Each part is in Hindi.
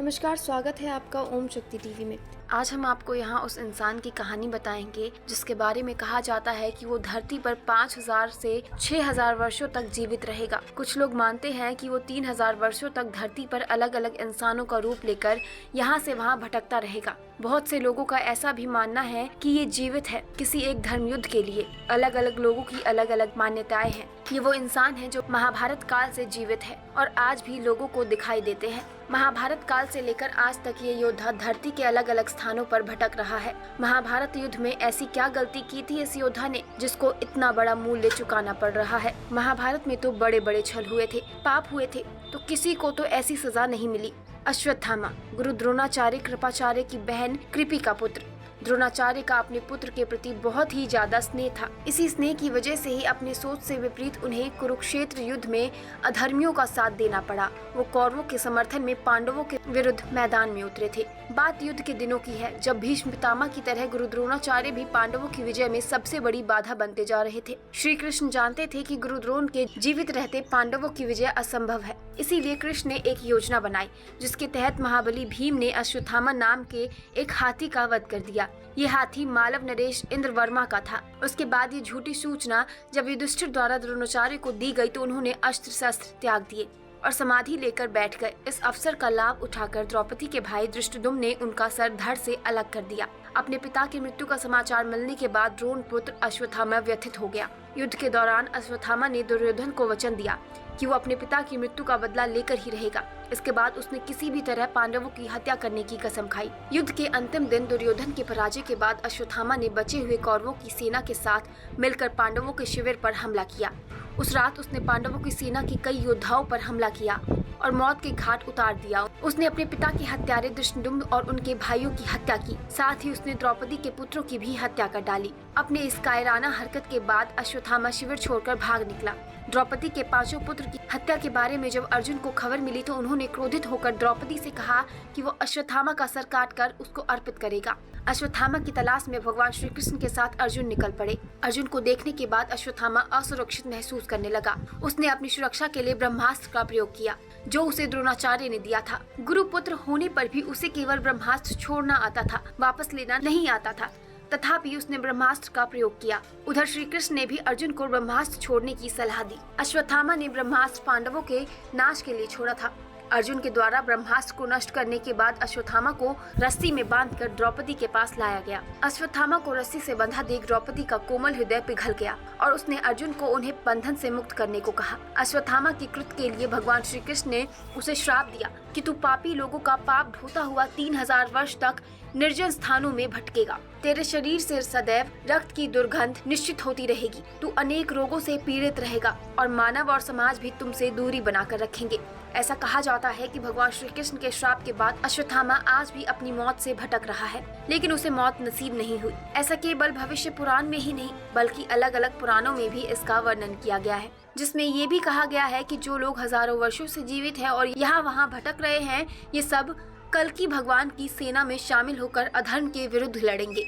नमस्कार, स्वागत है आपका ओम शक्ति टीवी में। आज हम आपको यहाँ उस इंसान की कहानी बताएंगे जिसके बारे में कहा जाता है कि वो धरती पर 5000 से 6000 वर्षों तक जीवित रहेगा। कुछ लोग मानते हैं कि वो 3000 वर्षों तक धरती पर अलग अलग इंसानों का रूप लेकर यहाँ से वहाँ भटकता रहेगा। बहुत से लोगों का ऐसा भी मानना है कि ये जीवित है किसी एक धर्मयुद्ध के लिए। अलग अलग लोगों की अलग अलग मान्यताएं हैं। ये वो इंसान है जो महाभारत काल से जीवित है और आज भी लोगों को दिखाई देते हैं। महाभारत काल से लेकर आज तक ये योद्धा धरती के अलग अलग स्थानों पर भटक रहा है। महाभारत युद्ध में ऐसी क्या गलती की थी इस योद्धा ने जिसको इतना बड़ा मूल्य चुकाना पड़ रहा है। महाभारत में तो बड़े बड़े छल हुए थे, पाप हुए थे, तो किसी को तो ऐसी सजा नहीं मिली। अश्वत्थामा गुरु द्रोणाचार्य कृपाचार्य की बहन कृपी का पुत्र। द्रोणाचार्य का अपने पुत्र के प्रति बहुत ही ज्यादा स्नेह था। इसी स्नेह की वजह से ही अपनी सोच से विपरीत उन्हें कुरुक्षेत्र युद्ध में अधर्मियों का साथ देना पड़ा। वो कौरवों के समर्थन में पांडवों के विरुद्ध मैदान में उतरे थे। बात युद्ध के दिनों की है जब भीष्म पितामह की तरह गुरु द्रोणाचार्य भी पांडवों की विजय में सबसे बड़ी बाधा बनते जा रहे थे। श्री कृष्ण जानते थे कि गुरु द्रोण के जीवित रहते पांडवों की विजय असंभव है। इसीलिए कृष्ण ने एक योजना बनाई जिसके तहत महाबली भीम ने अश्वत्थामा नाम के एक हाथी का वध कर दिया। ये हाथी मालव नरेश इंद्रवर्मा का था। उसके बाद ये झूठी सूचना जब युधिष्ठिर द्वारा द्रोणाचार्य को दी गई तो उन्होंने अस्त्र शस्त्र त्याग दिए और समाधि लेकर बैठ गए। इस अवसर का लाभ उठाकर द्रौपदी के भाई धृष्टद्युम्न ने उनका सर धड़ से अलग कर दिया। अपने पिता की मृत्यु का समाचार मिलने के बाद द्रोण पुत्र अश्वत्थामा व्यथित हो गया। युद्ध के दौरान अश्वत्थामा ने दुर्योधन को वचन दिया कि वो अपने पिता की मृत्यु का बदला लेकर ही रहेगा। इसके बाद उसने किसी भी तरह पांडवों की हत्या करने की कसम खाई। युद्ध के अंतिम दिन दुर्योधन के पराजय के बाद अश्वत्थामा ने बचे हुए कौरवों की सेना के साथ मिलकर पांडवों के शिविर पर हमला किया। उस रात उसने पांडवों की सेना के कई योद्धाओं पर हमला किया और मौत के घाट उतार दिया। उसने अपने पिता के हत्यारे धृष्टद्युम्न और उनके भाइयों की हत्या की। साथ ही उसने द्रौपदी के पुत्रों की भी हत्या कर डाली। अपने इस कायराना हरकत के बाद अश्वत्थामा शिविर छोड़कर भाग निकला। द्रौपदी के 5 पुत्र की हत्या के बारे में जब अर्जुन को खबर मिली तो उन्होंने क्रोधित होकर द्रौपदी से कहा कि वो अश्वत्थामा का सर काटकर उसको अर्पित करेगा। अश्वत्थामा की तलाश में भगवान श्री कृष्ण के साथ अर्जुन निकल पड़े। अर्जुन को देखने के बाद अश्वत्थामा असुरक्षित महसूस करने लगा। उसने अपनी सुरक्षा के लिए ब्रह्मास्त्र का प्रयोग किया जो उसे द्रोणाचार्य ने दिया था। गुरुपुत्र होने पर भी उसे केवल ब्रह्मास्त्र छोड़ना आता था, वापस लेना नहीं आता था। तथापि उसने ब्रह्मास्त्र का प्रयोग किया। उधर श्री कृष्ण ने भी अर्जुन को ब्रह्मास्त्र छोड़ने की सलाह दी। अश्वत्थामा ने ब्रह्मास्त्र पांडवों के नाश के लिए छोड़ा था। अर्जुन के द्वारा ब्रह्मास्त्र को नष्ट करने के बाद अश्वत्थामा को रस्सी में बांधकर द्रौपदी के पास लाया गया। अश्वत्थामा को रस्सी से बंधा देख द्रौपदी का कोमल हृदय पिघल गया और उसने अर्जुन को उन्हें बंधन से मुक्त करने को कहा। अश्वत्थामा की कृत के लिए भगवान श्री कृष्ण ने उसे श्राप दिया कि तू पापी लोगों का पाप ढोता हुआ 3000 वर्ष तक निर्जन स्थानों में भटकेगा। तेरे शरीर से सदैव रक्त की दुर्गंध निश्चित होती रहेगी। तू अनेक रोगों से पीड़ित रहेगा और मानव और समाज भी तुमसे दूरी बनाकर रखेंगे। ऐसा कहा जाता है कि भगवान श्री कृष्ण के श्राप के बाद अश्वत्थामा आज भी अपनी मौत से भटक रहा है, लेकिन उसे मौत नसीब नहीं हुई। ऐसा केवल भविष्य पुराण में ही नहीं बल्कि अलग अलग पुराणों में भी इसका वर्णन किया गया है, जिसमें ये भी कहा गया है कि जो लोग हजारों वर्षों से जीवित हैं और यहाँ वहाँ भटक रहे हैं, ये सब कल्कि भगवान की सेना में शामिल होकर अधर्म के विरुद्ध लड़ेंगे।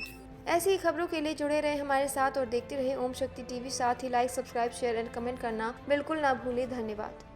ऐसी ही खबरों के लिए जुड़े रहे हमारे साथ और देखते रहे ओम शक्ति टीवी। साथ ही like, subscribe, share and comment करना बिल्कुल ना भूलें। धन्यवाद।